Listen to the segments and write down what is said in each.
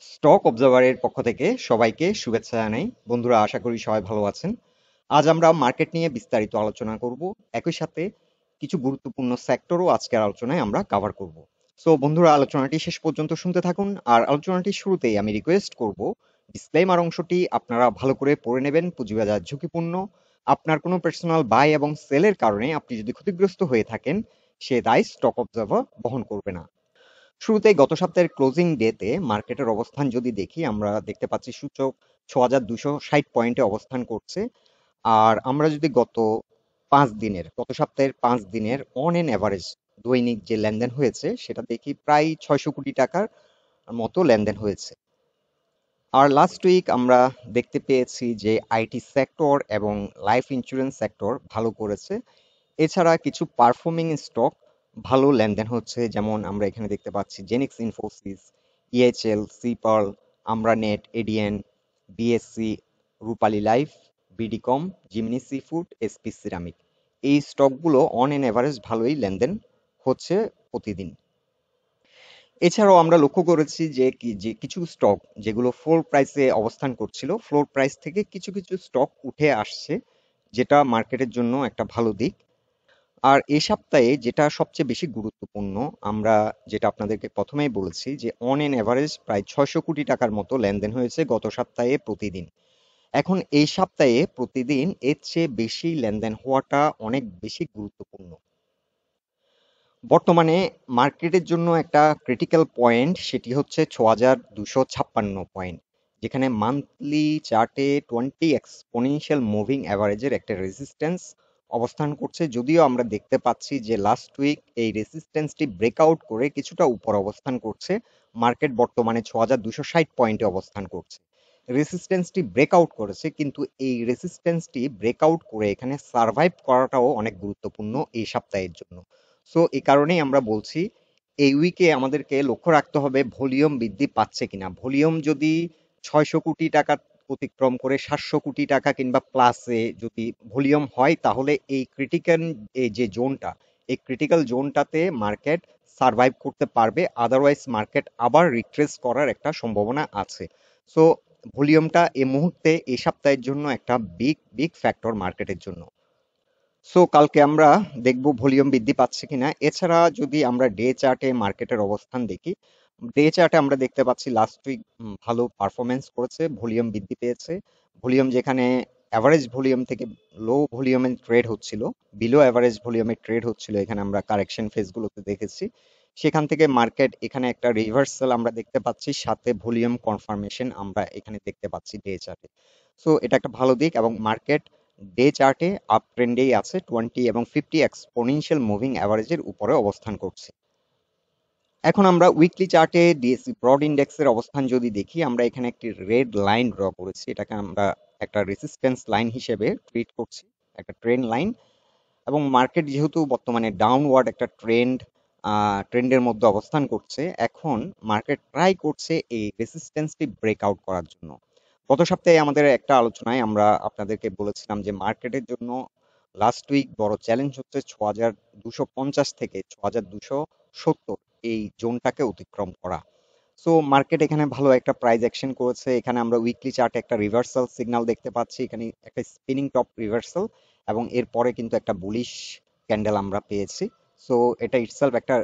Stock অবজারভারের পক্ষ থেকে সবাইকে শুভেচ্ছা জানাই। বন্ধুরা, আশা করি সবাই ভালো আছেন। আজ আমরা মার্কেট নিয়ে বিস্তারিত আলোচনা করব। একই সাথে কিছু গুরুত্বপূর্ণ সেক্টরও আজকের আলোচনায় আমরা কভার করব। সো বন্ধুরা, আলোচনাটি শেষ পর্যন্ত শুনতে থাকুন। আর আলোচনাটির শুরুতেই আমি রিকোয়েস্ট করব, ডিসক্লেইমার অংশটি আপনারা ভালো করে পড়ে নেবেন। পুঁজিবাজার ঝুঁকিপূর্ণ। আপনার কোনো পার্সোনাল বাই এবং সেলের কারণে আপনি যদি ক্ষতিগ্রস্ত হয়ে থাকেন, সে দায় স্টক অবজারভার বহন করবে না। শুরুতেই গত সপ্তাহের ক্লোজিং ডেতে মার্কেটের অবস্থান যদি দেখি, আমরা দেখতে পাচ্ছি সূচক ৬,২৬০ পয়েন্টে অবস্থান করছে। আর আমরা যদি গত সপ্তাহের ৫ দিনের অন এন অ্যাভারেজ দৈনিক যে লেনদেন হয়েছে সেটা দেখি, প্রায় ৬০০ কোটি টাকার মতো লেনদেন হয়েছে। আর লাস্ট উইক আমরা দেখতে পেয়েছি যে আইটি সেক্টর এবং লাইফ ইন্স্যুরেন্স সেক্টর ভালো করেছে। এছাড়া কিছু পারফর্মিং স্টক ভালো লেনদেন হচ্ছে, যেমন আমরা এখানে দেখতে পাচ্ছি Genex Infosys, EHL, Seapearl, Amranet, ADN, BSC, Rupali Life, BDCom, Gemini Sea Food, SP Ceramic. এই স্টকগুলো অন এন এভারেজ ভালোই লেনদেন হচ্ছে প্রতিদিন। এছাড়াও আমরা লক্ষ্য করেছি যে কিছু স্টক যেগুলো ফ্লোর প্রাইসে অবস্থান করছিল, ফ্লোর প্রাইস থেকে কিছু কিছু স্টক উঠে আসছে, যেটা মার্কেটের জন্য একটা ভালো দিক। আর এ সপ্তাহে যেটা সবচেয়ে বেশি গুরুত্বপূর্ণ, আমরা যেটা আপনাদেরকে প্রথমেই বলেছি যে অন এন এভারেজ প্রায় ৬০০ কোটি টাকার মতো লেনদেন হয়েছে গত সপ্তাহে প্রতিদিন। এখন এই সপ্তাহে প্রতিদিন এর চেয়ে বেশি লেনদেন হওয়াটা অনেক বেশি গুরুত্বপূর্ণ। বর্তমানে মার্কেটের জন্য একটা ক্রিটিক্যাল পয়েন্ট, সেটি হচ্ছে ৬,২৫৬ পয়েন্ট, যেখানে মান্থলি চার্টে 20 এক্সপোনেনশিয়াল মুভিং অ্যাভারেজের একটা রেজিস্ট্যান্স অবস্থান করছে। যদিও আমরা দেখতে পাচ্ছি যে লাস্ট উইক এই রেজিস্ট্যান্সটি ব্রেকআউট করে কিছুটা উপর অবস্থান করছে। মার্কেট বর্তমানে ৬,২৬০ পয়েন্টে অবস্থান করছে। রেজিস্ট্যান্সটি ব্রেকআউট করেছে, কিন্তু এই রেজিস্ট্যান্সটি ব্রেকআউট করে এখানে সার্ভাইভ করাটাও অনেক গুরুত্বপূর্ণ এই সপ্তাহের জন্য। সো এই কারণেই আমরা বলছি, এই উইকে আমাদেরকে লক্ষ্য রাখতে হবে ভলিউম বৃদ্ধি পাচ্ছে কিনা। ভলিউম যদি ৬০০ কোটি টাকা অতিক্রম করে ৭০০ কোটি টাকা কিংবা প্লাসে যদি ভলিউম হয়, তাহলে এই ক্রিটিক্যাল এই যে জোনটা, এই ক্রিটিক্যাল জোনটাতে মার্কেট সার্ভাইভ করতে পারবে। আদারওয়াইজ মার্কেট আবার রিট্রেস করার একটা সম্ভাবনা আছে। সো ভলিউমটা এই মুহূর্তে এই সপ্তাহের জন্য একটা বিগ বিগ ফ্যাক্টর মার্কেটের জন্য। সো কালকে আমরা দেখব ভলিউম বৃদ্ধি পাচ্ছে কিনা। এছাড়া যদি আমরা ডে চার্টে মার্কেটের অবস্থান দেখি, ডে চার্টে আমরা দেখতে পাচ্ছি লাস্ট উইক ভালো পারফরমেন্স করেছে, ভলিউম বৃদ্ধি পেয়েছে। ভলিউম যেখানে অ্যাভারেজ ভলিউম থেকে লো ভলিউমে ট্রেড হচ্ছিল, বিলো অ্যাভারেজ ভলিউমে ট্রেড হচ্ছিল, এখানে আমরা কারেকশন ফেজগুলোতে দেখেছি। সেখান থেকে মার্কেট এখানে একটা রিভার্সাল আমরা দেখতে পাচ্ছি, সাথে ভলিউম কনফার্মেশন আমরা এখানে দেখতে পাচ্ছি ডে চার্টে। সো এটা একটা ভালো দিক, এবং মার্কেট ডে চার্টে আপ ট্রেন্ডেই আছে, 20 এবং 50 এক্সপোনেনশিয়াল মুভিং অ্যাভারেজের উপরে অবস্থান করছে। এখন আমরা উইকলি চার্টে ডিএসসি ব্রড ইন্ডেক্সের অবস্থান যদি দেখি, আমরা এখানে একটি রেড লাইন ড্র করেছি। এটাকে আমরা একটা রেসিস্ট্যান্স লাইন হিসেবে ট্রিট করছি, একটা ট্রেন্ড লাইন। এবং মার্কেট যেহেতু বর্তমানে ডাউনওয়ার্ড একটা ট্রেন্ডের মধ্যে অবস্থান করছে, এখন মার্কেট ট্রাই করছে এই রেসিস্ট্যান্সটি ব্রেকআউট করার জন্য। গত সপ্তাহে আমাদের একটা আলোচনায় আমরা আপনাদেরকে বলেছিলাম যে মার্কেটের জন্য লাস্ট উইক বড় চ্যালেঞ্জ হচ্ছে ৬,২৫০ থেকে ৬,২৭০ এই জোনটাকে অতিক্রম করা। সো মার্কেট এখানে ভালো একটা প্রাইস অ্যাকশন করেছে। এখানে আমরা উইকলি চার্টে একটা রিভার্সাল সিগন্যাল দেখতে পাচ্ছি, এখানে একটা স্পিনিং টপ রিভার্সাল, এবং এরপরে কিন্তু একটা বুলিশ ক্যান্ডেল আমরা পেয়েছি। সো এটা ইটসেলফ একটা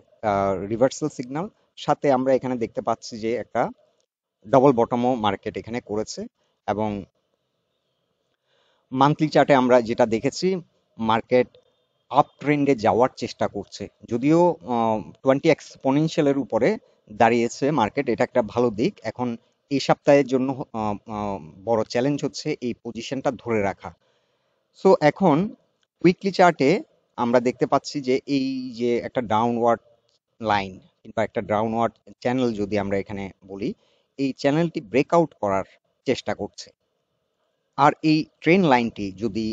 রিভার্সাল সিগন্যাল। সাথে আমরা এখানে দেখতে পাচ্ছি যে একটা ডবল বটমও মার্কেট এখানে করেছে। এবং মান্থলি চার্টে আমরা যেটা দেখেছি, মার্কেট আপ ট্রেন্ডে যাওয়ার চেষ্টা করছে। যদিও 20 এক্সপোনেনশিয়ালের উপরে দাঁড়িয়েছে মার্কেট, এটা একটা ভালো দিক। এখন এই সপ্তাহের জন্য আহ, আহ, বড় চ্যালেঞ্জ হচ্ছে এই পজিশনটা ধরে রাখা। সো এখন উইকলি চার্টে আমরা দেখতে পাচ্ছি যে এই যে একটা ডাউনওয়ার্ড লাইন কিংবা একটা ডাউনওয়ার্ড চ্যানেল যদি আমরা এখানে বলি, এই চ্যানেলটি ব্রেকআউট করার চেষ্টা করছে। আর এই ট্রেন লাইনটি যদি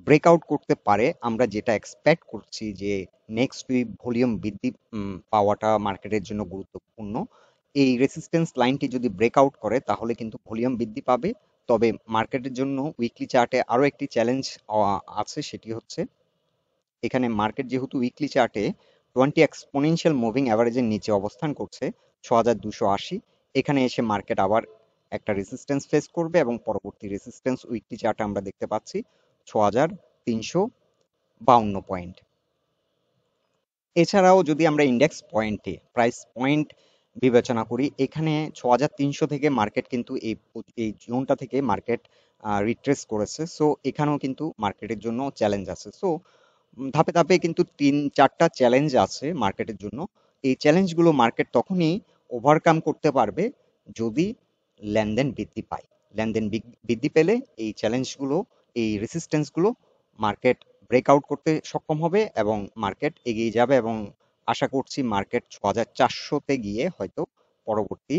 ব্রেকআউট করতে পারে, আমরা যেটা এক্সপেক্ট করছি যে নেক্সট উইক ভলিউম বৃদ্ধি পাওয়াটা মার্কেটের জন্য গুরুত্বপূর্ণ। এই রেসিস্ট্যান্স লাইনটি যদি ব্রেকআউট করে, তাহলে কিন্তু ভলিউম বৃদ্ধি পাবে। তবে মার্কেটের জন্য উইকলি চার্টে আরও একটি চ্যালেঞ্জ আছে, সেটি হচ্ছে এখানে মার্কেট যেহেতু উইকলি চার্টে 20 এক্সপোনেনশিয়াল মুভিং অ্যাভারেজের নিচে অবস্থান করছে, ৬,২৮০, এখানে এসে মার্কেট আবার একটা রেজিস্ট্যান্স ফেস করবে এবং পরবর্তী রেজিস্ট্যান্স উইকলি চার্টে আমরা দেখতে পাচ্ছি 6,352 পয়েন্ট। এছাড়াও যদি আমরা ইন্ডেক্স পয়েন্টে প্রাইস পয়েন্ট বিবেচনা করি, এখানে 6,300 থেকে মার্কেট কিন্তু এই জোনটা থেকে মার্কেট রিট্রেস করেছে। সো এখানেও কিন্তু মার্কেটের জন্য চ্যালেঞ্জ আছে। সো ধাপে ধাপে কিন্তু 3-4টা চ্যালেঞ্জ আছে মার্কেটের জন্য। এই চ্যালেঞ্জগুলো মার্কেট তখনই ওভারকাম করতে পারবে যদি লেনদেন বৃদ্ধি পায়। লেনদেন বৃদ্ধি পেলে এই চ্যালেঞ্জগুলো, এই রেসিস্ট্যান্সগুলো মার্কেট ব্রেকআউট করতে সক্ষম হবে এবং মার্কেট এগিয়ে যাবে এবং আশা করছি মার্কেট 6,400-তে গিয়ে হয়তো পরবর্তী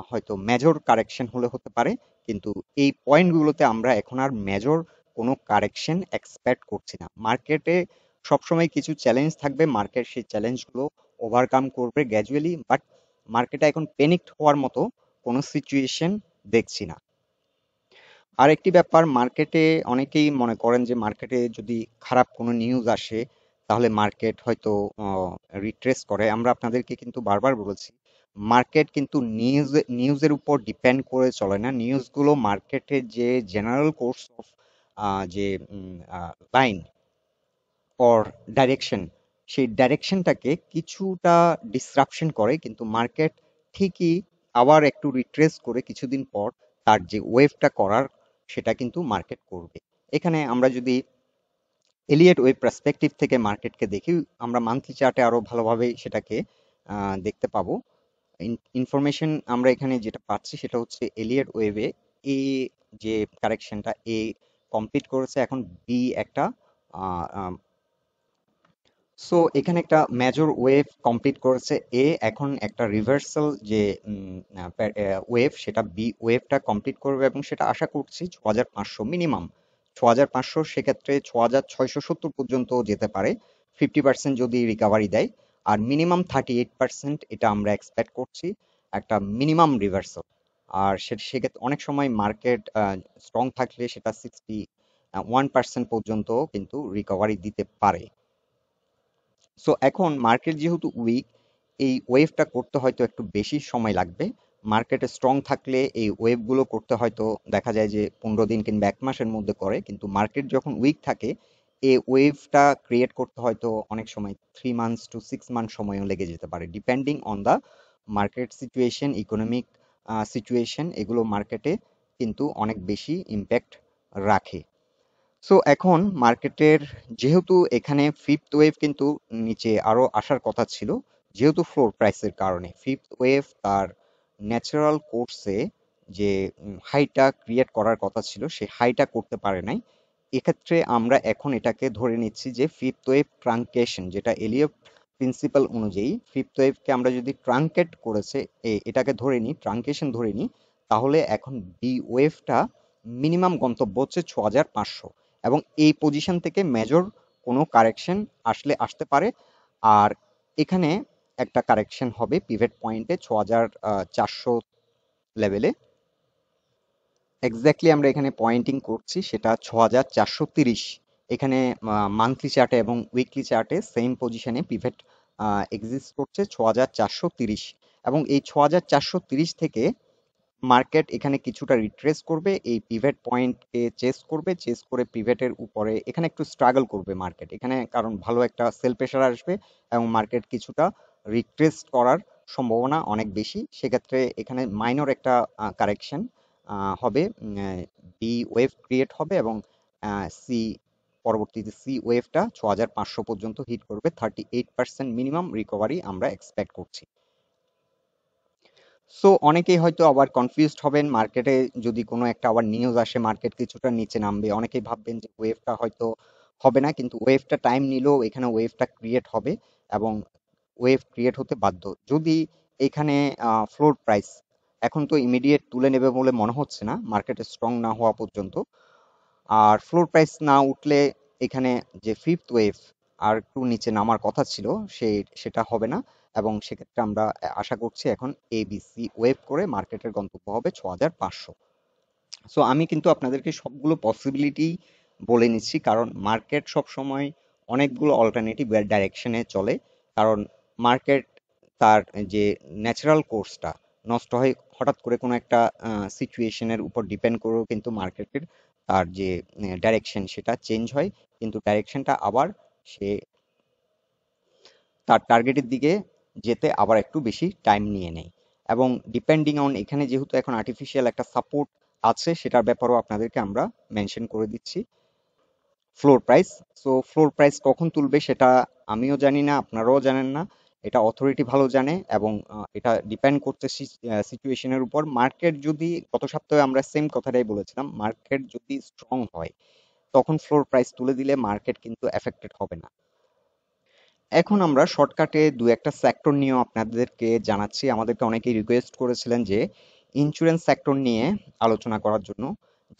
হয়তো মেজর কারেকশন হলে হতে পারে। কিন্তু এই পয়েন্টগুলোতে আমরা এখন আর মেজর কোনো কারেকশন এক্সপেক্ট করছি না। মার্কেটে সবসময় কিছু চ্যালেঞ্জ থাকবে, মার্কেট সেই চ্যালেঞ্জগুলো ওভারকাম করবে গ্র্যাজুয়ালি, বাট মার্কেটে এখন প্যানিকড হওয়ার মতো কোনো সিচুয়েশন দেখছি না। আর একটি ব্যাপার, মার্কেটে অনেকেই মনে করেন যে মার্কেটে যদি খারাপ কোনো নিউজ আসে তাহলে মার্কেট হয়তো রিট্রেস করে। আমরা আপনাদেরকে কিন্তু বারবার বলেছি মার্কেট কিন্তু নিউজের উপর ডিপেন্ড করে চলে না। নিউজগুলো মার্কেটের যে জেনারেল কোর্স অফ যে লাইন অর ডাইরেকশন, সেই ডাইরেকশনটাকে কিছুটা ডিসরাপশন করে, কিন্তু মার্কেট ঠিকই আবার একটু রিট্রেস করে কিছুদিন পর তার যে ওয়েভটা করার সেটা কিন্তু মার্কেট করবে। এখানে আমরা যদি এলিয়ট ওয়েভ পার্সপেক্টিভ থেকে মার্কেটকে দেখি, আমরা মান্থলি চার্টে আরো ভালোভাবে সেটাকে দেখতে পাবো। ইনফরমেশন আমরা এখানে যেটা পাচ্ছি সেটা হচ্ছে এলিয়ট ওয়েভে এ যে কারেকশনটা এ কমপ্লিট করেছে, এখন বি একটা সো এখানে একটা মেজর ওয়েভ কমপ্লিট করেছে এ, এখন একটা রিভার্সাল যে ওয়েভ সেটা বি ওয়েভটা কমপ্লিট করবে এবং সেটা আশা করছি 6,500 মিনিমাম 6,500, সেক্ষেত্রে 6,670 পর্যন্ত যেতে পারে 50% যদি রিকাভারি দেয়। আর মিনিমাম 38% এটা আমরা এক্সপেক্ট করছি একটা মিনিমাম রিভার্সাল। আর সেক্ষেত্রে অনেক সময় মার্কেট স্ট্রং থাকলে সেটা 61% পর্যন্ত কিন্তু রিকভারি দিতে পারে। সো এখন মার্কেট যেহেতু উইক, এই ওয়েভটা করতে হয়তো একটু বেশি সময় লাগবে। মার্কেটে স্ট্রং থাকলে এই ওয়েভগুলো করতে হয়তো দেখা যায় যে 15 দিন কিংবা 1 মাসের মধ্যে করে, কিন্তু মার্কেট যখন উইক থাকে এই ওয়েভটা ক্রিয়েট করতে হয়তো অনেক সময় 3 মান্থস টু 6 মান্থ সময়ও লেগে যেতে পারে, depending on the market situation, economic situation, এগুলো মার্কেটে কিন্তু অনেক বেশি ইম্প্যাক্ট রাখে। সো এখন মার্কেটের যেহেতু এখানে ফিফথ ওয়েভ কিন্তু নিচে আরো আসার কথা ছিল, যেহেতু ফ্লোর প্রাইসের কারণে ফিফথ ওয়েভ তার ন্যাচারাল কোর্সে যে হাইটা ক্রিয়েট করার কথা ছিল সেই হাইটা করতে পারে নাই। এক্ষেত্রে আমরা এখন এটাকে ধরে নিচ্ছি যে ফিফথ ওয়েভ ট্রাঙ্কেশন, যেটা এলিয়ট প্রিন্সিপাল অনুযায়ী ফিফথ ওয়েভকে আমরা যদি ট্রাঙ্কেট করেছে এটাকে ধরে নিই, ট্রাঙ্কেশন ধরে নিই, তাহলে এখন বি ওয়েভটা মিনিমাম গন্তব্য হচ্ছে 6,500 এবং এই পজিশন থেকে মেজর কোনো কারেকশন আসতে পারে। আর এখানে একটা কারেকশন হবে পিভট পয়েন্টে 6,400 লেভেলে। এক্স্যাক্টলি আমরা এখানে পয়েন্টিং করছি সেটা 6,430। এখানে মান্থলি চার্টে এবং উইকলি চার্টে সেম পজিশনে পিভট এক্সিস্ট করছে 6,430 এবং এই 6,430 থেকে মার্কেট এখানে কিছুটা রিট্রেস করবে, এই পিভট পয়েন্টকে চেস করে পিভটের উপরে এখানে একটু স্ট্রাগল করবে মার্কেট এখানে, কারণ ভালো একটা সেল প্রেশার আসবে এবং মার্কেট কিছুটা রিট্রেস করার সম্ভাবনা অনেক বেশি। সেক্ষেত্রে এখানে মাইনর একটা কারেকশন হবে, বি ওয়েভ ক্রিয়েট হবে এবং সি পরবর্তীতে সি ওয়েভটা 6,500 পর্যন্ত হিট করবে। 38% মিনিমাম রিকভারি আমরা এক্সপেক্ট করছি। সো অনেকেই হয়তো আবার কনফিউজড হবেন, মার্কেটে যদি কোনো একটা আবার নিউজ আসে মার্কেট কিছুটা নিচে নামবে, অনেকেই ভাববেন যে ওয়েভটা হয়তো হবে না, কিন্তু ওয়েভটা টাইম নিলেও এখানে ওয়েভটা ক্রিয়েট হবে এবং ওয়েভ ক্রিয়েট হতে বাধ্য যদি এখানে ফ্লোর প্রাইস এখন তো ইমিডিয়েট তুলে নেবে বলে মনে হচ্ছে না মার্কেটে স্ট্রং না হওয়া পর্যন্ত। আর ফ্লোর প্রাইস না উঠলে এখানে যে ফিফথ ওয়েভ আর একটু নিচে নামার কথা ছিল সেটা হবে না এবং সেক্ষেত্রে আমরা আশা করছি এখন এবিসি ওয়েভ করে মার্কেটের গন্তব্য হবে 6,500। সো আমি কিন্তু আপনাদেরকে সবগুলো পসিবিলিটি বলে নিচ্ছি, কারণ মার্কেট সব সময় অনেকগুলো অল্টারনেটিভ ডাইরেকশনে চলে, কারণ মার্কেট তার যে ন্যাচারাল কোর্সটা নষ্ট হয় হঠাৎ করে কোনো একটা সিচুয়েশনের উপর ডিপেন্ড করেও কিন্তু মার্কেটের তার যে ডাইরেকশন সেটা চেঞ্জ হয়, কিন্তু ডাইরেকশনটা আবার সে তার টার্গেটের দিকে যেতে আবার একটু বেশি টাইম নিয়ে নেয়। এবং ডিপেন্ডিং অন এখানে যেহেতু এখন আর্টিফিশিয়াল একটা সাপোর্ট আছে, সেটার ব্যাপারেও আপনাদেরকে আমরা মেনশন করে দিচ্ছি। Floor price, so floor price কখন তুলবে সেটা আমিও জানি না, আপনারাও জানেন না। এটা অথরিটি ভালো জানে, এবং এটা ডিপেন্ড করছে সিচুয়েশনের উপর। মার্কেট যদি, গত সপ্তাহে আমরা সেম কথাটাই বলেছিলাম, মার্কেট যদি স্ট্রং হয় তখন ফ্লোর প্রাইস তুলে দিলে মার্কেট কিন্তু এফেক্টেড হবে না। এখন আমরা শর্টকাটে দু একটা সেক্টর নিয়েও আপনাদেরকে জানাচ্ছি। আমাদেরকে অনেকেই রিকোয়েস্ট করেছিলেন যে ইন্স্যুরেন্স সেক্টর নিয়ে আলোচনা করার জন্য।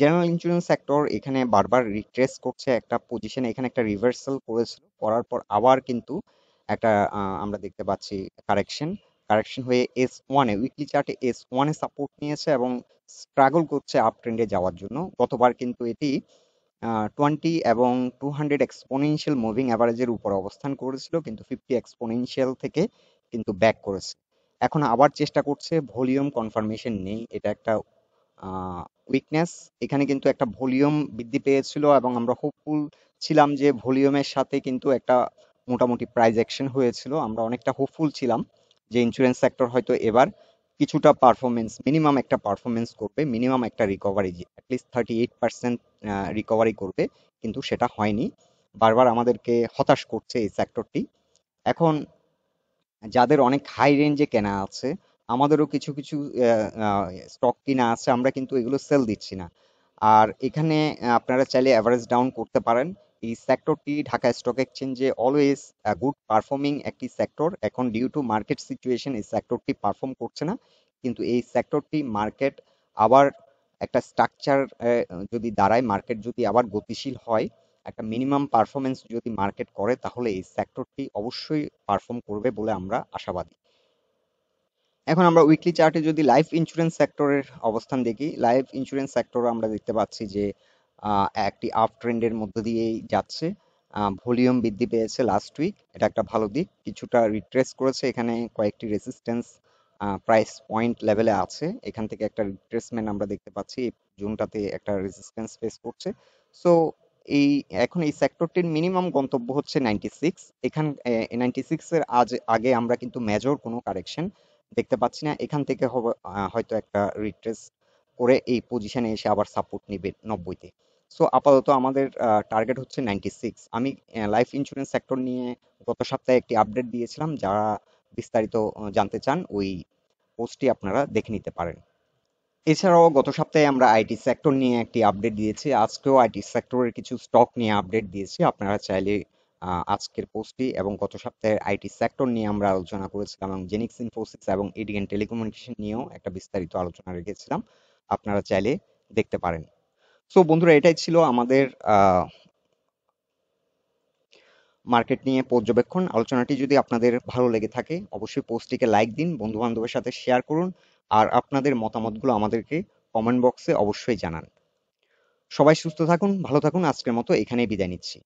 জেনারেল ইন্স্যুরেন্স সেক্টর এখানে বারবার রিট্রেস করছে একটা পজিশনে, এখানে একটা রিভার্সাল করেছিল, করার পর আবার কিন্তু একটা আমরা দেখতে পাচ্ছি কারেকশন কারেকশন হয়ে S1 এ, উইকলি চার্টে S1 এ সাপোর্ট নিয়েছে এবং স্ট্রাগল করছে আপ ট্রেন্ডে যাওয়ার জন্য। গতবার কিন্তু এটি 20 এবং 200 এক্সপোনেনশিয়াল মুভিং অ্যাভারেজের উপর অবস্থান করেছিল, কিন্তু 50 এক্সপোনেনশিয়াল থেকে কিন্তু ব্যাক করেছে। এখন আবার চেষ্টা করছে, ভলিউম কনফার্মেশন নেই, এটা একটা উইকনেস। এখানে কিন্তু একটা ভলিউম বৃদ্ধি পেয়েছিল এবং আমরা হোপফুল ছিলাম যে ভলিউমের সাথে কিন্তু একটা মোটামুটি প্রাইস অ্যাকশন হয়েছিল। আমরা অনেকটা হোপফুল ছিলাম যে ইন্স্যুরেন্স সেক্টর হয়তো এবার কিছুটা পারফরমেন্স, মিনিমাম একটা পারফরমেন্স করবে, মিনিমাম একটা রিকভারি, অ্যাটলিস্ট 38% রিকভারি করবে, কিন্তু সেটা হয়নি। বারবার আমাদেরকে হতাশ করছে এই সেক্টরটি। এখন যাদের অনেক হাই রেঞ্জে কেনা আছে, আমাদেরও কিছু কিছু স্টক কিনা আছে, আমরা কিন্তু এগুলো সেল দিচ্ছি না। আর এখানে আপনারা চাইলে অ্যাভারেজ ডাউন করতে পারেন। এই সেক্টরটি ঢাকা স্টক এক্সচেঞ্জে অলওয়েজ গুড পারফর্মিং একটি সেক্টর। এখন ডিউ টু মার্কেট সিচুয়েশন এই সেক্টরটি পারফর্ম করছে না, কিন্তু এই সেক্টরটি মার্কেট আবার একটা স্ট্রাকচার যদি দাঁড়ায়, মার্কেট যদি আবার গতিশীল হয়, একটা মিনিমাম পারফরমেন্স যদি মার্কেট করে, তাহলে এই সেক্টরটি অবশ্যই পারফর্ম করবে বলে আমরা আশাবাদী। এখন আমরা উইকলি চার্টে যদি লাইফ ইন্স্যুরেন্স সেক্টরের অবস্থান দেখি, লাইফ ইন্স্যুরেন্স সেক্টর আমরা দেখতে পাচ্ছি যে একটি আপ ট্রেন্ডের মধ্য দিয়েই যাচ্ছে। ভলিউম বৃদ্ধি পেয়েছে লাস্ট উইক, এটা একটা ভালো দিক। কিছুটা রিট্রেস করেছে, এখানে কয়েকটি রেজিস্ট্যান্স প্রাইস পয়েন্ট লেভেলে আছে, এখান থেকে একটা রিট্রেসমেন্ট আমরা দেখতে পাচ্ছি। এই জোনটাতে একটা রেজিস্ট্যান্স ফেস করছে। সো এই এখন এই সেক্টরটির মিনিমাম গন্তব্য হচ্ছে 96। এখান 96 এর আগে আমরা কিন্তু মেজর কোনো কারেকশন দেখতে পাচ্ছি না। এখান থেকে হয়তো একটা রিট্রেস করে এই পজিশনে এসে আবার সাপোর্ট নিবে 90-তে। সো আপাতত আমাদের টার্গেট হচ্ছে 96। আমি লাইফ ইন্স্যুরেন্স সেক্টর নিয়ে গত সপ্তাহে একটি আপডেট দিয়েছিলাম, যারা বিস্তারিত জানতে চান ওই পোস্টটি আপনারা দেখে নিতে পারেন। এছাড়াও গত সপ্তাহে আমরা আইটি সেক্টর নিয়ে একটি আপডেট দিয়েছি, আজকেও আইটি সেক্টরের কিছু স্টক নিয়ে আপডেট দিয়েছি। আপনারা চাইলে আজকের পোস্টটি এবং গত সপ্তাহের আইটি সেক্টর নিয়ে আমরা আলোচনা করেছিলাম, এবং জেনিক্স ইনফোসিস এবং এডিএন টেলিকমিউনিকেশন নিয়েও একটা বিস্তারিত আলোচনা রেখেছিলাম, আপনারা চাইলে দেখতে পারেন। সো বন্ধুরা, এটাই ছিল আমাদের মার্কেট নিয়ে পর্যবেক্ষণ। আলোচনাটি যদি আপনাদের ভালো লেগে থাকে, অবশ্যই পোস্টটিকে লাইক দিন, বন্ধু বান্ধবের সাথে শেয়ার করুন, আর আপনাদের মতামতগুলো আমাদেরকে কমেন্ট বক্সে অবশ্যই জানান। সবাই সুস্থ থাকুন, ভালো থাকুন। আজকের মতো এখানেই বিদায় নিচ্ছি।